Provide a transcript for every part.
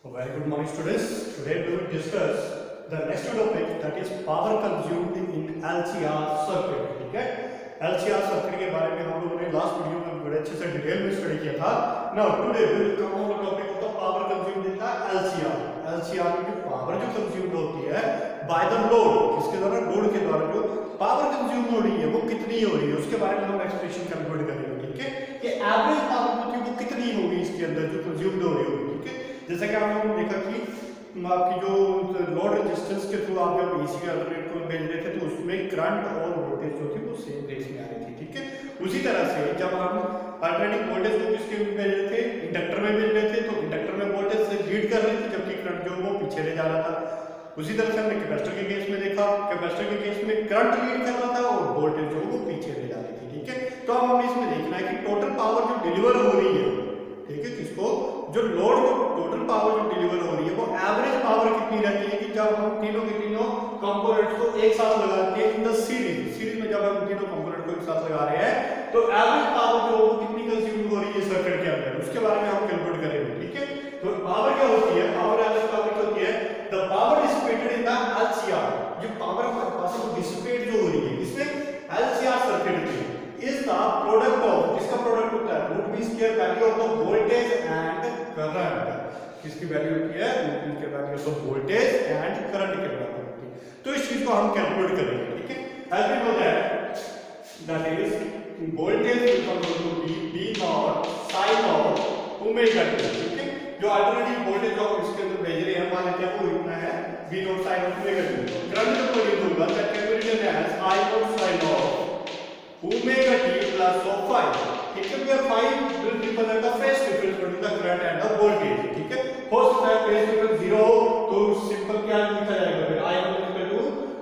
Very good morning, students. Today we will discuss the next topic, that is power consumed in LCR circuit. ठीक है, LCR circuit के बारे में हम लोगों ने लास्ट वीडियो में बड़े अच्छे से डिटेल में स्टडी किया था. Now today we will come on the topic of the power consumed in the LCR. LCR में जो पावर जो कंज्यूम होती है by the load, किसके द्वारा, लोड के द्वारा जो पावर कंज्यूम हो रही है वो कितनी हो रही है उसके बारे में हम एक्सप्रेशन कैलकुलेट करेंगे. ठीक है, कि एवरेज पावर जो वो कितनी होगी इसके अंदर जो कंज्यूम्ड हो रही होगी. ठीक है, जैसा कि आप लोगों ने देखा कि आपकी जो लोड रेजिस्टेंस के थ्रू आप जब एसी के अल्टरनेट को भेज रहे थे तो उसमें करंट और वोल्टेज जो थी वो सेम रेस में आ रही थी. ठीक है, उसी तरह से जब हम अल्टरनेटिंग वोल्टेज को किसके में भेज रहे थे, इंडक्टर में भेज रहे थे, तो इंडक्टर में वोल्टेज से लीड कर रही थी जबकि करंट जो वो पीछे ले जा रहा था. उसी तरह से हमने कैपेसिटर के केस में देखा, कैपेसिटर के केस में करंट लीड कर रहा था और वोल्टेज जो वो पीछे ले जा रही थी. ठीक है, तो अब हमें इसमें देखना है कि टोटल पावर जो डिलीवर हो रही है, ठीक है, किसको, जो लोड को टोटल पावर जो डिलीवर हो रही है वो एवरेज पावर कितनी रहती है कि जब हम तीनों के तीनों कंपोनेंट्स को एक साथ लगाते हैं इन द सीरीज में जब हम तीनों कंपोनेंट को एक साथ लगा रहे हैं तो एवरेज पावर जो कितनी कंज्यूम हो रही है सर्किट के अंदर उसके बारे में हम कैलकुलेट करेंगे. ठीक है, तो पावर क्या होती है, पावर एवरेज पावर क्या होती है, the power dissipated in the LCR, जो पावर हमारे पास वो डिसिपेट जो हो रही है इसमें LCR सर्किट में is the product of, किसका प्रोडक्ट होता है, root mean square value of the voltage and current. किसकी वैल्यू होती है, root mean square value of voltage and current के बराबर होती है. तो इस चीज को हम कैलकुलेट करेंगे. ठीक है, as we know that is voltage equal to V nought sine of omega t. ठीक है, जो अल्टरनेटिव वोल्टेज जो हम इसके अंदर भेज रहे हैं मान लेते हैं वो इतना है V nought sine of omega t. Current जो प्रोड्यूस होगा that can be written as I nought sine of omega t plus of phi. ठीक है, where phi will represent the phase difference between the current and the voltage. ठीक है, हो सकता है phase difference 0 हो तो सिंपल क्या लिखा जाएगा, फिर I equal to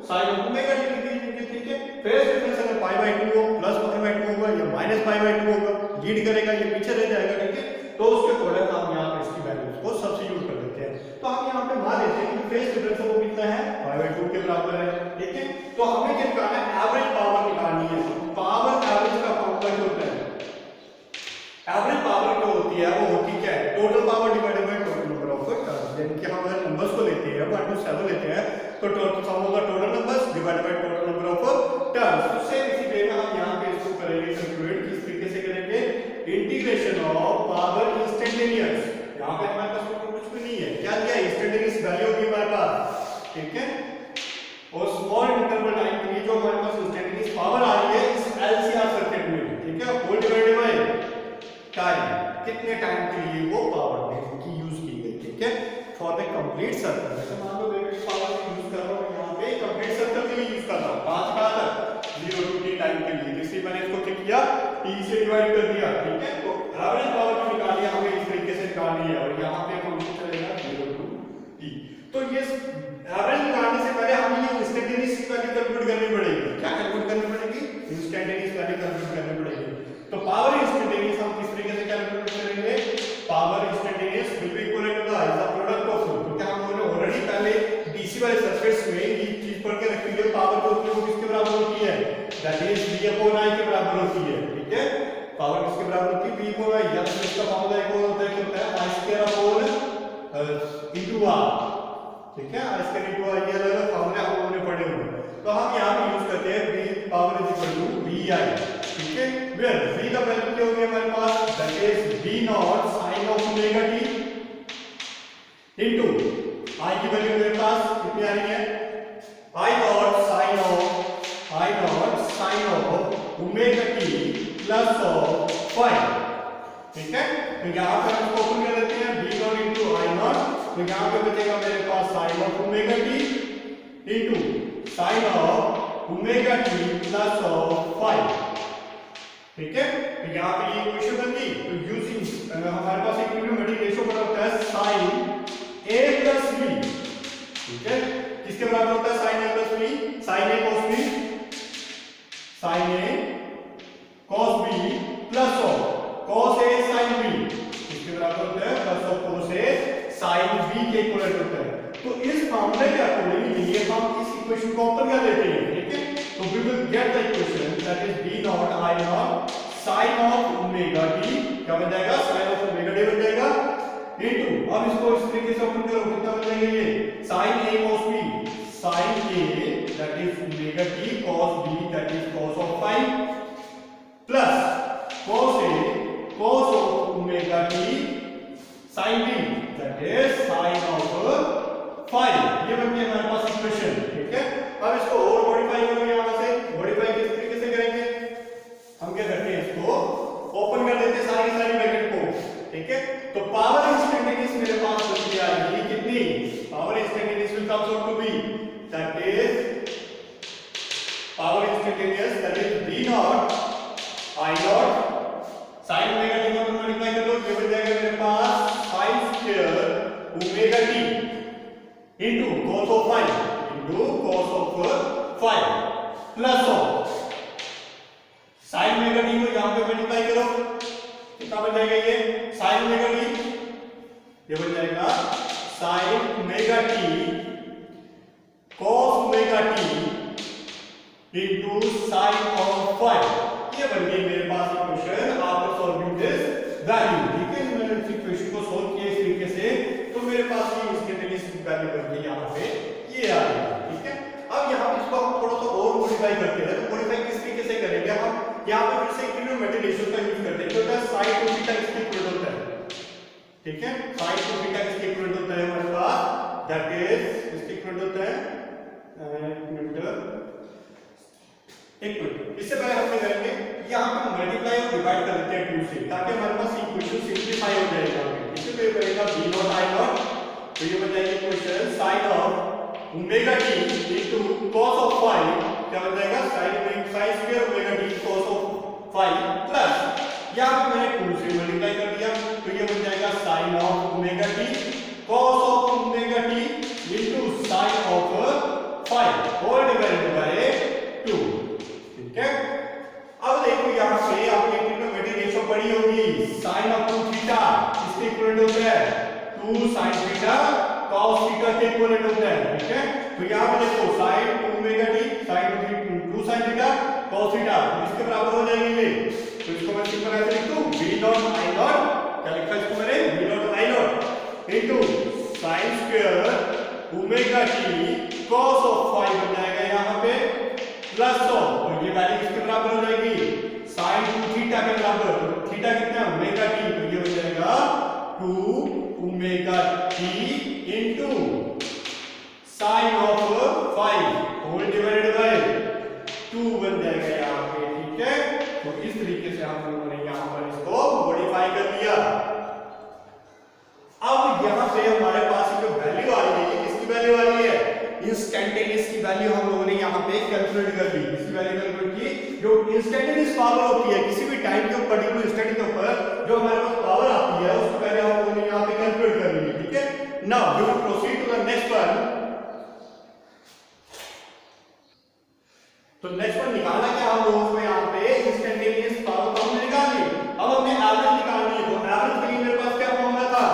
sin of omega t लिख दीजिए. ठीक है, phase difference अगर pi by 2 हो, प्लस pi by 2 होगा या माइनस pi by 2 होगा, लीड करेगा या पीछे रह जाएगा. ठीक है, तो उसके अकॉर्डिंग हम यहां पे इसकी वैल्यूज को सब्स्टिट्यूट कर देते हैं. तो हम यहां पे मान लेते हैं कि phase difference वो कितना है, pi by 2 के बराबर है. ठीक है, तो हमें क्या निकालना है, एवरेज पावर निकालनी है. पावर एवरेज का फॉर्मूला क्या होता है, एवरेज पावर जो होती है वो होती क्या है, total power divided by total number of turns. यानी कि हम अगर नंबर्स को लेते हैं 1 to 7 लेते हैं तो टोटल सम होगा total numbers divided by total number of turns. तो सेम इसी वे में हम यहां पे इसको करेंगे कैलकुलेट. किस तरीके से करेंगे, इंटीग्रेशन ऑफ पावर इंस्टेंटेनियस. यहां पे हमारे पास कुछ भी नहीं है, क्या दिया, इंस्टेंटेनियस वैल्यू होगी हमारे पास. ठीक है, और स्मॉल इंटरवल टाइम के लिए जो हमारे पास इंस्टेंटेनियस पावर आ रही है इस LCR सर्किट में. ठीक है, होल डिवाइडेड बाय टाइम, कितने टाइम के लिए वो पावर की यूज की गई. ठीक है, फॉर द कंप्लीट सर्किट. जैसे मान लो मैं पावर यूज कर रहा हूं यहां पे कंप्लीट सर्किट के लिए यूज कर रहा हूं 5 का तक 0 to t टाइम के लिए. जैसे मैंने इसको क्या किया, t से डिवाइड कर दिया. ठीक है, तो एवरेज पावर जो निकाली हमें इस तरीके से निकालनी है और यहां पे फंक्शन चलेगा 0 to t. तो ये एवरेज निकालने से पहले हमें ये इंस्टेंटेनियस वैल्यू कैलकुलेट करनी पड़ेगी. क्या कैलकुलेट करनी पड़ेगी, इंस्टेंटेनियस वैल्यू कैलकुलेट करनी पड़ेगी. तो पावर इंस्टेंटेनियस हम किस तरीके से कैलकुलेट करेंगे, power instantaneous will be equal to the product of, क्योंकि हम लोगों ने ऑलरेडी पहले डीसी वाले सर्किट्स में ये चीज पढ़ के रखी है. पावर जो होती है वो किसके बराबर होती है, that is V upon I के बराबर होती है. ठीक है, पावर किसके बराबर होती है, V अपॉन I. या तो इसका फॉर्मूला एक और होता है, क्या होता है, I square upon into R. ठीक है, I स्क्वायर इनटू R, ये अलग फॉर्मूला हम लोगों ने पढ़े हुए हैं. तो हम यहां पे यूज करते हैं V power is equal to VI. ठीक है, वेयर V का वैल्यू क्या होगी हमारे पास, that is V nought sine of omega t into I की वैल्यू मेरे पास कितनी आ रही है, I nought sine of omega t plus of phi. ठीक है, तो यहां पे हम ओपन कर लेते हैं V nought into I nought. तो यहां पे बचेगा मेरे पास sine of omega t into sine of omega t plus of phi. ठीक है, तो यहां पे ये इक्वेशन बन गई. तो यूजिंग हमारे पास एक ट्रिग्नोमेट्रिक रेशियो बना होता है sin a प्लस b. ठीक है, किसके बराबर होता है sin a plus b, sin a cos b, sin a cos b plus of cos a sin b. किसके बराबर होता है, plus of cos a sin b के इक्वल होता है. तो इस फॉर्मूले के अकॉर्डिंग ये हम इस इक्वेशन को ओपन कर लेते हैं. ठीक है, तो we will get the equation that is V nought I nought sin of omega t. क्या बन जाएगा, sin ऑफ ओमेगा t बन जाएगा इनटू, अब इसको इस तरीके से ओपन करो, कितना बन जाएगा ये sin a cos b, sin a that is omega t, cos b that is cos of phi, plus cos a cos of omega t sin b that is sin of phi। ये बन गया हमारे पास equation, ठीक है। अब इसको और modify करो, यहां से मॉडिफाई किस तरीके से करेंगे, हम क्या करते हैं, इसको ओपन कर देते हैं सारी ब्रैकेट को, ठीक है। तो पावर इंस्टेंटेनियस मेरे पास बन गया ये कितनी, power instantaneous will comes out to be that is power instantaneous that is b nought i nought sin omega t को मल्टीप्लाई कर दो, ये बन जाएगा मेरे पास sin square omega t into cos of phi into cos of phi plus of sin omega t को यहां पे मल्टीप्लाई करो, कितना बन जाएगा ये sin ओमेगा t, ये बन जाएगा sin omega t cos omega t into sin of phi। ये बन गई मेरे पास equation after solving this value, ठीक है। मैंने इस इक्वेशन को सॉल्व किया इस तरीके से, तो मेरे पास ये इंस्टेंटेनियस वैल्यू बन गई यहां पे, ये आ गया, ठीक है। अब यहां पे इसको हम थोड़ा सा और मॉडिफाई करते हैं, तो मॉडिफाई किस तरीके से करेंगे, हम यहां पे फिर से ट्रिग्नोमेट्रिक रेशियो का यूज करते हैं, जो होता है sin टू थीटा इसके इक्वल होता है, ठीक है। sin टू थीटा इसके इक्वल होता है हमारे पास, दैट इज इसके इक्वल होता है इक्वल। इससे पहले हम क्या करेंगे, यहां पे मल्टीप्लाई और डिवाइड कर देते हैं 2 से, ताकि हमारे पास इक्वेशन सिंपलीफाई हो जाएगा। इससे तो ये बनेगा b नॉट i नॉट, तो ये बन जाएगी equation sin of omega t into cos of phi, क्या बन जाएगा sin square omega t cos of phi plus यहां पे मैंने 2 से मल्टीप्लाई कर दिया, तो ये बन जाएगा sin of omega t cos of omega t into sin of phi whole divided by 2, ठीक है। अब देखो यहां से आपने ट्रिग्नोमेट्रिक रेशियो पढ़ी होगी, sin ऑफ 2 थीटा इसके इक्विवेलेंट होता है 2 sin थीटा cos थीटा के इक्विवेलेंट होता है, ठीक है। तो यहां पे देखो sin 2 omega t sin 2 sin theta cos theta इसके बराबर हो जाएगी ये, तो इसको मैं सिंपल ऐसे लिख दूं b नॉट i नॉट, क्या लिखा इसको मैंने b nought i not into sin square omega t cos of phi बन जाएगा यहां पे प्लस ऑफ, और ये वैल्यू किसके बराबर हो जाएगी sin 2 थीटा के बराबर, तो थीटा कितना है ओमेगा t, तो ये हो जाएगा 2 omega t into sin of phi whole divided by 2 बन जाएगा यहां पे, ठीक है। तो इस तरीके से हम लोगों ने यहां पर इसको मॉडिफाई कर दिया। अब यहां पे हमारे पास जो वैल्यू आ रही है, किसकी वैल्यू आ रही है, इंस्टेंटेनियस की वैल्यू हम लोगों ने यहाँ पे कैलकुलेट कर ली। इसकी वैल्यू कैलकुलेट की, जो इंस्टेंटेनियस पावर होती है किसी भी टाइम के पर्टिकुलर इंस्टेंट के ऊपर जो हमारे पास पावर आती है, उसकी वैल्यू हम लोगों ने यहाँ पे कैलकुलेट कर ली, ठीक है। Now we will proceed to the next one. तो नेक्स्ट वन निकालना क्या हम लोगों को, यहाँ पे इंस्टेंटेनियस पावर को हमने निकाल ली। अब हमने एवरेज निकालनी है, तो एवरेज के लिए मेरे पास क्या फॉर्मूला था,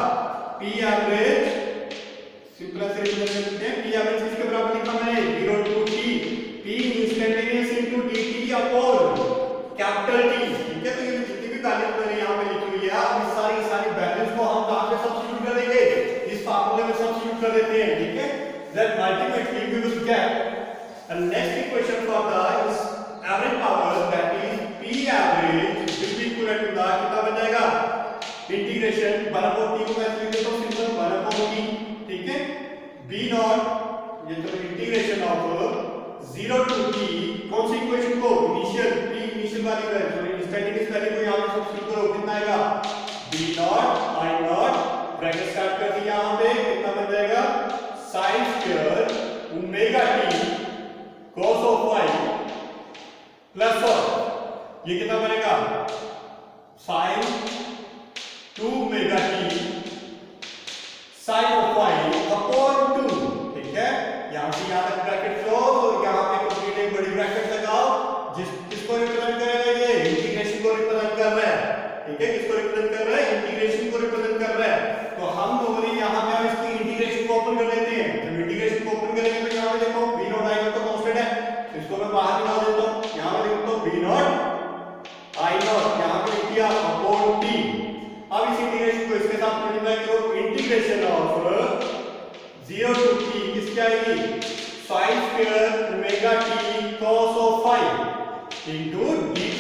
पी एवरेज, सिंपल से लिख लेते हैं, पी एवरेज किसके बराबर लिखा मैंने 0 to t p instantaneous into dt upon capital T, ठीक है। तो ये जितनी भी वैल्यू मैंने यहां पे लिखी हुई है, अब इस सारी वैल्यूज को हम कहां पे सब्स्टिट्यूट कर देंगे, इस फार्मूले में सब्स्टिट्यूट कर देते हैं, ठीक है। Then ultimately we will get a next equation for the average power, that is p average will be equal to the, कितना बन जाएगा इंटीग्रेशन 1/t को मैं लिख देता हूं सिंपल 1/t, ठीक है। b नॉट, ये तो इंटीग्रेशन ऑफ 0 टू t, कौन सी इक्वेशन को, इनिशियल p इनिशियल वाली वैल्यू, सॉरी इंस्टेंटेनियस वैल्यू को यहां पे सब्स्टिट्यूट करो, कितना आएगा b nought i not, bracket start कर दिया यहां पे, कितना बन जाएगा sin square omega t cos of phi plus of, ये कितना बनेगा sin 2 omega t sin of phi upon 2, ठीक है। यहां से यहां तक ब्रैकेट क्लोज, और यहां पे कंप्लीट एक बड़ी ब्रैकेट लगाओ, किसको रिप्रेजेंट करेगा, ये इंटीग्रेशन को रिप्रेजेंट कर रहा है, ठीक है। किसको रिप्रेजेंट कर रहा है, इंटीग्रेशन को रिप्रेजेंट कर रहा है। तो हम लोगों ने यहां पे अब इसकी इंटीग्रेशन को ओपन कर लेते हैं। जब इंटीग्रेशन को ओपन करेंगे तो यहां पे देखो b नॉट i नॉट तो कांस्टेंट है, इसको मैं बाहर निकाल देता हूं, यहां पे लिखता हूं b नॉट i नॉट, यहां पे लिख दिया अपॉन t। अब इस इंटीग्रेशन को इसके साथ इंटीग्रेशन ऑफ 0 to t किसकी आएगी sin square omega t cos of phi into dt।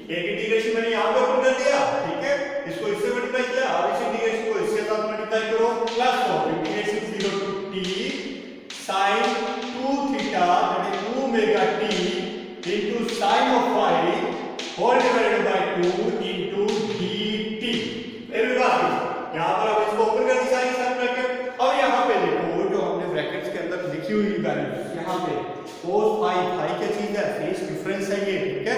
एक इंटीग्रेशन मैंने यहाँ पे ओपन कर दिया, ठीक है, इसको इससे मल्टीप्लाई किया और इस इंटीग्रेशन को इसके साथ मल्टीप्लाई करो, plus of integration 0 to t sin 2 theta that is 2 omega t into sin of phi whole divided by 2 into dt। फिर बात यहाँ पर हम इसको ओपन कर दी सारी ब्रैकेट। अब यहाँ पे देखो जो हमने ब्रैकेट्स के अंदर लिखी हुई वैल्यूज, यहाँ पे cos phi क्या चीज है, फेज डिफरेंस है ये, ठीक है,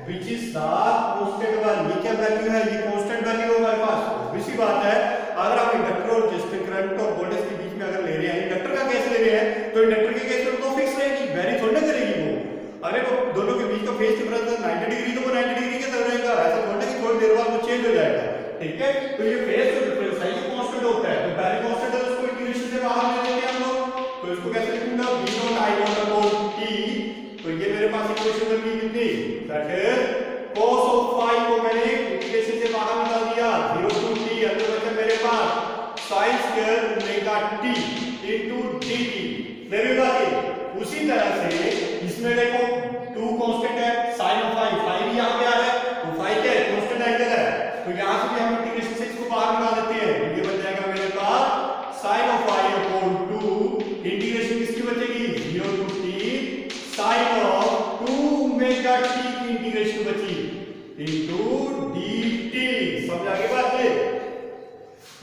which is the constant one. ये क्या वैल्यू है, ये कांस्टेंट वैल्यू है हमारे पास। इसी बात है अगर हम इंडक्टर और रेजिस्टेंस करंट और वोल्टेज के बीच में अगर ले रहे हैं, इंडक्टर का केस ले रहे हैं तो इंडक्टर के केस में तो फिक्स रहेगी, वेरी थोड़ी ना करेगी वो। अरे वो दोनों के बीच का फेज डिफरेंस 90 डिग्री तो वो 90 डिग्री के तरह रहेगा, ऐसा थोड़ा कि थोड़ी देर बाद वो चेंज हो जाएगा, ठीक है। तो ये फेज डिफरेंस है, ये कांस्टेंट होता है, तो पहले कांस्टेंट है उसको इंटीग्रेशन से बाहर ले लेंगे हम लोग। तो इसको कैसे लिखूंगा, v nought i nought upon t। तो ये मेरे पास इक्वेशन बन गई कितनी, that is cos of phi को मैंने इंटीग्रेशन से बाहर निकाल दिया 0 to t, अंदर बचा मेरे पास sin square omega t into dt। मेरी बात है उसी तरह से इसमें देखो 2 कांस्टेंट है, sin of phi, phi भी यहाँ पे आ रहा है, तो phi क्या है, कांस्टेंट एंगल है, तो यहाँ से भी हम इंटीग्रेशन से इसको बाहर निकाल देते हैं, तो ये बन जाएगा मेरे पास sin of phi upon 2 integration किसकी बचेगी 0 to t sin of 2 omega t की इंटीग्रेशन बची into dt। समझ आ गई बात ये,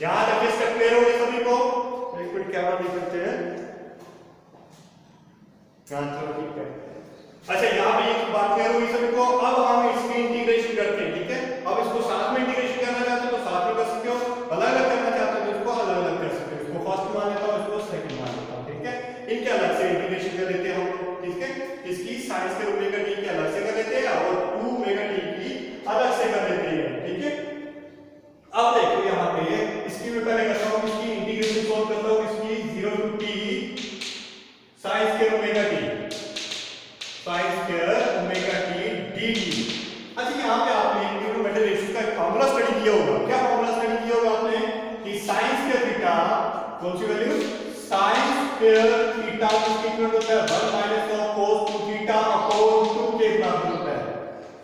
यहाँ तक स्टेप क्लियर हो गए सभी को। एक मिनट कैमरा देख सकते हैं, हाँ चलो ठीक है। अच्छा यहाँ पे एक बात क्लियर हुई सभी को। अब हम इसकी इंटीग्रेशन करते हैं, ठीक है। अब इसको साथ में इंटीग्रेशन करना चाहते हो तो साथ में कर सकते हो, अलग अलग करना चाहते हो तो इसको अलग अलग कर सकते हो, इसको फर्स्ट मान लेता हूँ, इसको सेकंड मान लेता हूँ, ठीक है। इनके अलग से इंटीग्रेशन कर लेते हैं हम लोग, ठीक है। इसकी sin स्क्वायर ओमेगा t की अलग से कर लेते हैं और 2 ओमेगा t की अलग से कर लेते हैं, ठीक है। अब देखो यहाँ पे इसकी मैं पहले करता हूँ, इसकी इंटीग्रेशन सॉल्व करता हूँ, इसकी 0 to t sin square omega t sin square omega t dt। अच्छा यहाँ पे आपने इंटीग्रोमेट्रिक रेशियो का फार्मूला स्टडी किया होगा, क्या फार्मूला स्टडी किया होगा आपने कि sin स्क्वायर थीटा कौन सी वैल्यू, sin स्क्वायर थीटा किसके इक्वल होता है 1 minus of cos 2 theta upon 2 के बराबर होता है,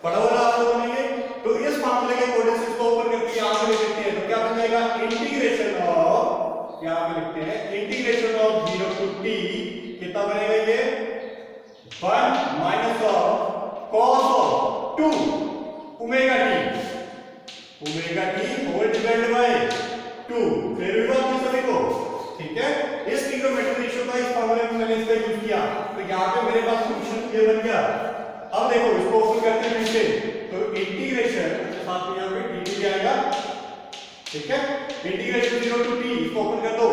पढ़ा होगा आप लोगों ने ये। तो इस फार्मूले के अकॉर्डिंग से इसको ऊपर करके यहां पे लिखते हैं, तो क्या बन जाएगा इंटीग्रेशन ऑफ, यहां पे लिखते हैं इंटीग्रेशन ऑफ 0 to t कितना बनेगा ये 1 minus of cos of 2 omega t whole divided by 2। फिर भी बात नहीं सभी को, ठीक है। इस ट्रिग्नोमेट्रिक रेशियो का इस फार्मूले में मैंने इसका यूज किया, तो यहां पे मेरे पास फंक्शन ये बन गया। अब देखो इसको ओपन करते हैं फिर से, तो इंटीग्रेशन साथ में यहां पे dt आएगा, ठीक है। इंटीग्रेशन 0 to t इसको ओपन कर दो,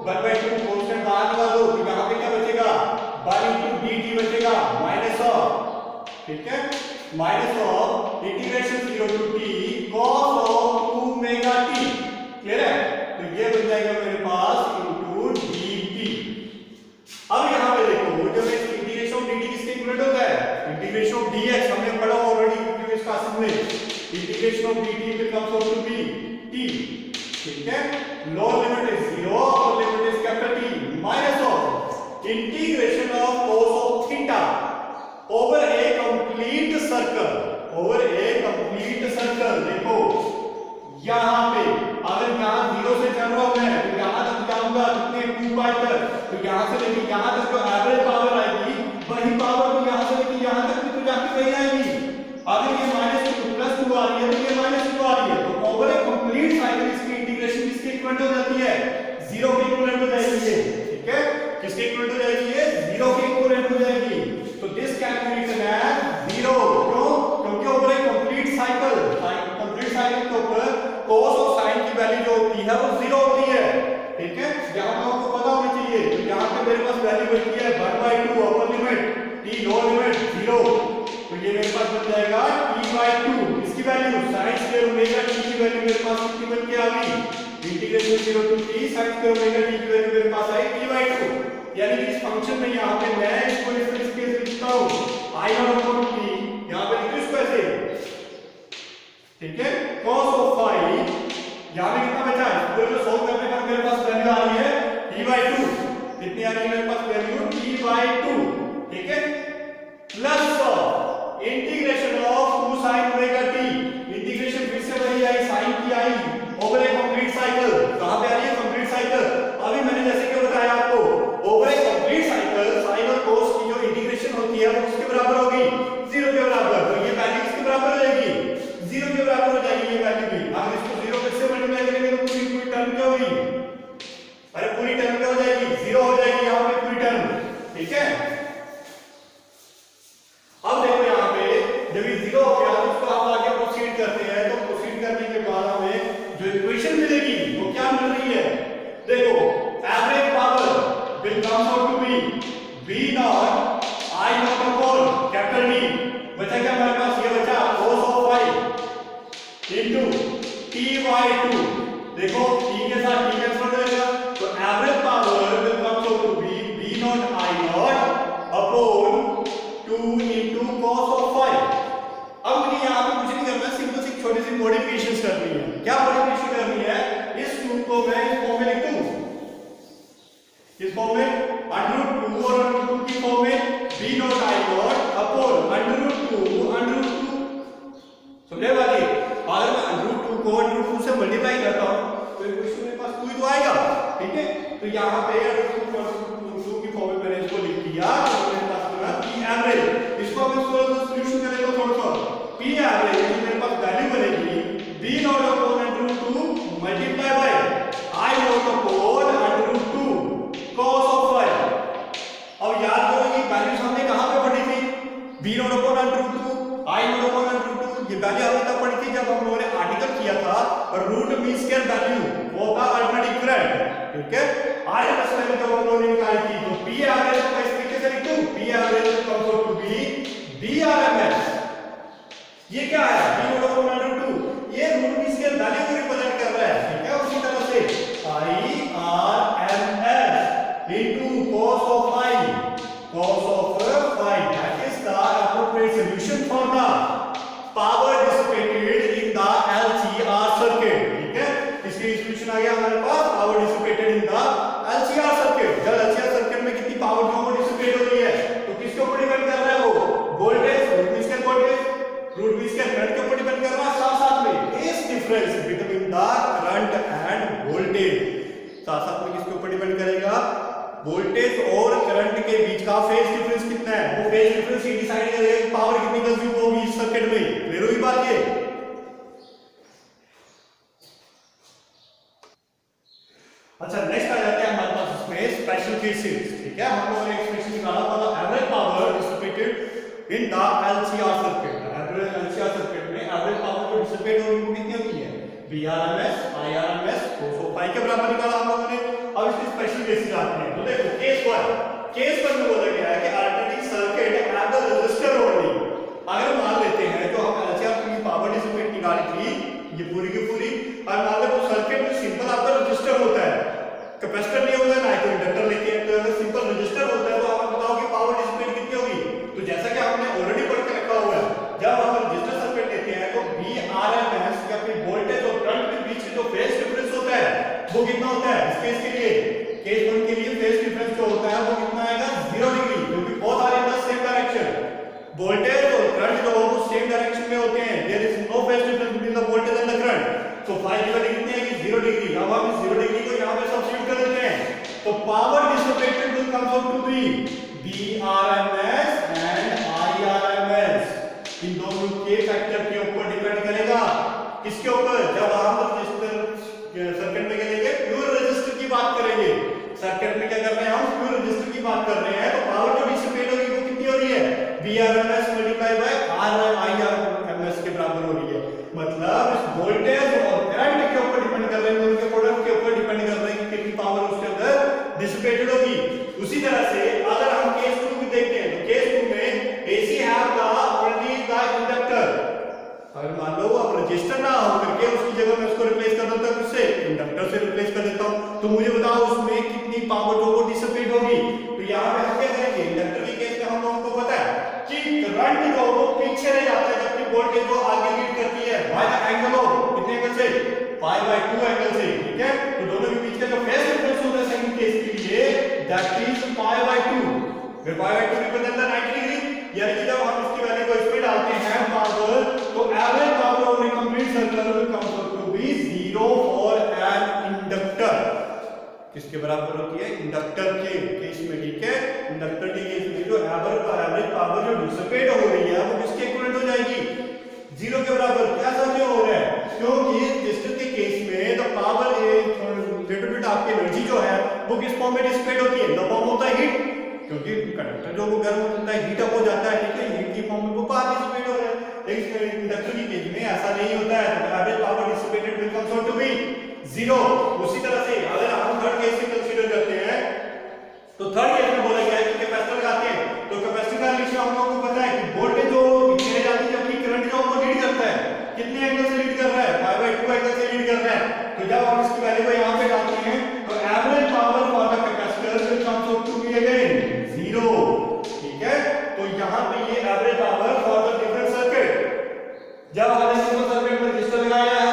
1/2 कांस्टेंट बाहर निकाल दो, तो यहां पे क्या बचेगा 1 into dt बचेगा माइनस ऑफ, ठीक है, minus of integration 0 to t cos of 2 omega t। Clear है, तो ये बन जाएगा मेरे पास into dt। अब यहां पे देखो जब इंटीग्रेशन ऑफ dt किसके इक्वल होता है, इंटीग्रेशन ऑफ dx हमने पढ़ा ऑलरेडी प्रीवियस क्लासेस में, integration of dt becomes out to be t, ठीक है। लोअर लिमिट इज 0 और limit is capital T minus of integration of cos of theta over A complete circle, over A complete circle. देखो यहां पे अगर यहां 0 से चल रहा हूं मैं तो यहां तक जाऊंगा कितने 2 पाई तक, तो यहां से लेके यहां तक जो एवरेज पावर आएगी वही पावर तो यहां से लेके यहां तक भी तो जाके वही आएगी। अगर ये -2 +2 आ रही है तो ये -2 आ रही है, तो ओवर ए कंप्लीट साइकिल इसकी इंटीग्रेशन किसके इक्वल हो जाती है 0 के इक्वल हो जाएगी ये, ठीक है। किसके इक्वल हो जाएगी ये 0 के इक्वल हो जाएगी। तो दिस कैलकुलेशन है 0, क्यों, क्योंकि ओवर ए कंप्लीट साइकिल के ऊपर cos और sin की वैल्यू जो होती है वो 0 होती है, ठीक है। यहां पर आपको पता होना चाहिए, तो यहां पे मेरे पास वैल्यू बचती है 1/2 upper limit t lower limit 0, तो ये मेरे पास बन जाएगा t/2। इसकी value sin square omega t की वैल्यू मेरे पास कितनी बन के आ गई, integration 0 to t sin square omega t की वैल्यू मेरे पास आई t/2। यानी कि इस फंक्शन में यहां पे मैं इसको इस तरीके से लिखता हूं i नॉट अपॉन t, यहां पे लिखो इसको ऐसे, ठीक है। cos ऑफ phi यहां पे कितना बचा है, इसको सॉल्व करने पर मेरे पास कितनी आ रही है मेरे पास वैल्यू t/2, ठीक है, plus integration of 2 sin omega t, integration फिर से वही आई sin की आई ओवर ए कंप्लीट साइकिल। कहां पे आ रही है कंप्लीट साइकिल? अभी मैंने जैसे कि बताया आपको ओवर ए कंप्लीट साइकिल sin और cos की जो इंटीग्रेशन होती है वो किसके बराबर होगी? 0 के बराबर। तो ये वैल्यू किसके बराबर हो जाएगी? 0 के बराबर हो जाएगी ये वैल्यू भी। अगर इसको 0 से मल्टीप्लाई करेंगे तो पूरी टर्म क्या होगी? अरे पूरी टर्म क्या हो जाएगी? 0 हो जाएगी यहां पे पूरी टर्म, ठीक है। अब देखो यहां पे जब ये 0 हो गया तो इसको हम आगे प्रोसीड करते हैं। तो प्रोसीड करने के बाद हमें जो इक्वेशन मिलेगी वो क्या मिल रही है? देखो average power will come out to be v nought I nought upon capital D। बचा क्या हमारे पास? ये बचा cos of phi into t/2। देखो t के साथ t कैंसिल हो जाएगा, तो average power will come out to be v nought I nought upon 2 into cos of phi। अब मुझे यहां पे कुछ नहीं करना, सिंपल सी छोटी सी मॉडिफिकेशंस करनी है। क्या मॉडिफिकेशन करनी है? इस 2 को मैं इस फॉर्म में लिख दूं, इस फॉर्म में √2 और √2 की फॉर्म में v nought I nought upon √2 समझे बात ये? अगर मैं √2 को √2 से मल्टीप्लाई करता हूं तो इक्वेशन मेरे पास 2 ही तो आएगा, ठीक है। तो यहां पे √2 की फॉर्म में मैंने इसको लिख दिया, तो मेरे पास बना p एवरेज। इसको हम थोड़ा सा सॉल्यूशन करें तो थोड़ा सा p एवरेज मेरे पास वैल्यू बनेगी v nought upon √2 multiply by I nought upon √2 cos of phi। अब याद करो ये वैल्यूज हमने कहां पे पढ़ी थी? v nought upon √2 I nought upon √2। ये वैल्यू हमने तब पढ़ी थी जब हम लोगों ने आर्टिकल किया था रूट मीन स्क्वायर वैल्यू, वो था अल्टरनेटिव करंट, ठीक है। RMS वैल्यू जब हम लोगों ने निकाली थी तो p एवरेज को इस तरीके से लिख दूं, p average comes out to be Vrms। ये क्या है? v नॉट अपॉन √2, ये रूट मीन स्क्वायर वैल्यू को रिप्रेजेंट कर रहा है, ठीक है। उसी तरह से IRMS into cos of phi, cos of phi, that is the appropriate solution for the power dissipated in the LCR circuit, ठीक है। इसकी सॉल्यूशन आ गया हमारे पास power dissipated in the LCR circuit। जब LCR circuit में कितनी पावर जो है डिसिपेट हो रही है तो किसके ऊपर डिपेंड कर रहा है? वो voltage, root mean square voltage, root mean square current के ऊपर डिपेंड कर रहा है। साथ-साथ में इस difference between the current and voltage, साथ-साथ में किसके ऊपर डिपेंड करेगा? वोल्टेज और करंट के बीच का फेज डिफरेंस कितना है, वो फेज डिफरेंस ही डिसाइड करेगा कि पावर कितनी कंज्यूम होगी इस सर्किट में। क्लियर हुई बात ये? अच्छा नेक्स्ट आ जाते हैं हमारे पास इसमें स्पेशल केसेस, ठीक है। हम लोगों ने एक्सप्रेशन निकाला था average power dissipated in the LCR circuit. Average LCR circuit में एवरेज पावर जो डिसिपेट हो रही है कितनी होती है? Vrms IRMS cos of phi के बराबर निकाला हम लोगों ने। अब इसके स्पेशल केसेस आते हैं। तो देखो केस 1 में बोला गया है कि alternating circuit at the resistor only. अगर मान लेते हैं तो हम LCR की पावर डिसिपेट निकाली थी ये पूरी की पूरी, और मान लो तो सर्किट में सिंपल आपका रजिस्टर होता है, कैपेसिटर नहीं होता है ना, तो इंडक्टर लेते हैं। तो अगर सिंपल रजिस्टर होता है तो आप बताओ कि पावर डिसिपेट कितनी होगी? तो जैसा कि आपने ऑलरेडी पढ़ के रखा हुआ है, जब हम रजिस्टर सर्किट लेते हैं तो Vrms या फिर वोल्टेज और करंट के बीच जो फेज डिफरेंस होता है वो कितना होता है? इस केस के लिए, केस 1 के लिए फेज डिफरेंस जो होता है वो कितना आएगा? 0 डिग्री, क्योंकि both are in the same direction. Voltage और करंट जो वो सेम डायरेक्शन में होते हैं। There is no phase difference between the voltage and the current. तो phi की वैल्यू कितनी आएगी? 0 डिग्री। अब हम इस 0 डिग्री को यहां पे सब्स्टिट्यूट कर देते हैं, तो power dissipated will comes out to be Vrms and IRMS। इन दोनों के फैक्टर के ऊपर डिपेंड करेगा। किसके ऊपर? जब हम रजिस्टर सर्किट में क्या लेंगे? प्योर रजिस्टर की बात करेंगे। सर्किट में क्या कर रहे हैं हम? प्योर रजिस्टर की बात कर रहे हैं। तो पावर जो डिसिपेट होगी वो कितनी हो रही है? Vrms मल्टीप्लाई बाय IRMS के बराबर हो रही है। मतलब इस वोल्टेज और करंट के ऊपर डिपेंड कर रहे हैं, उनके प्रोडक्ट के ऊपर डिपेंड कर रहे हैं कि कितनी पावर उसके अंदर डिसिपेटेड होगी। उसी तरह से अगर हम केस 2 में देखते हैं तो केस 2 में AC have the only the inductor. अगर मान लो अब रजिस्टर ना हो करके उसकी जगह मैं उसको रिप्लेस कर देता हूं, किससे? इंडक्टर से रिप्लेस कर देता हूं। तो मुझे बताओ उसमें कितनी पावर जो वो डिसिपेट होगी? तो यहां पे हम क्या करेंगे? इंडक्टर के केस में हम लोगों को पता है कि करंट जो वो पीछे रह जाता है जबकि वोल्टेज जो आगे लीड करती है बाय द एंगल ऑफ कितने एंगल से? π/2 एंगल से, ठीक है। तो दोनों के बीच का जो फेज डिफरेंस होता है सेकंड केस के लिए दैट इज फिर pi by 2 represent the 90 degree, यानी कि जब हम इसकी वैल्यू को इसमें डालते हैं पावर, तो average power of a complete circle will comes out to be 0 for an inductor. किसके बराबर होती है? इंडक्टर के केस में, ठीक है। इंडक्टर के केस में जो एवरेज पावर जो डिसिपेट हो रही है वो किसके इक्विवेलेंट हो जाएगी? 0 के बराबर। क्या ऐसा क्यों हो रहा है? क्योंकि रेजिस्टर के केस में द पावर लिटिल बिट आपकी एनर्जी जो है वो किस फॉर्म में डिसिपेट होती है? द फॉर्म होता है हीट, क्योंकि कंडक्टर जो गर्म होता है हीट अप हो जाता है, ठीक है, हीट की फॉर्म में वो बाहर डिसिपेट हो रहा है। लेकिन इंडक्टर के केस में ऐसा नहीं होता है, average power dissipated will comes out to be 0। उसी तरह से अगर हम थर्ड केस से कंसीडर करते हैं, तो थर्ड केस में बोला गया है कि कैपेसिटर लगाते हैं, तो कैपेसिटर का रिलेशन हम लोगों को पता है कि वोल्टेज जो चले जाती है, जबकि करंट जो वो लीड करता है, कितने एंगल से लीड कर रहा है? पाई बाय 2 एंगल से लीड कर रहा है। तो जब हम इसकी वैल्यू को यहां पे डालते हैं, तो average power for the capacitor will comes out to be again 0, ठीक है। तो यहां पे ये average power for the different circuit, जब हमने सिंपल सर्किट में रजिस्टर लगाया है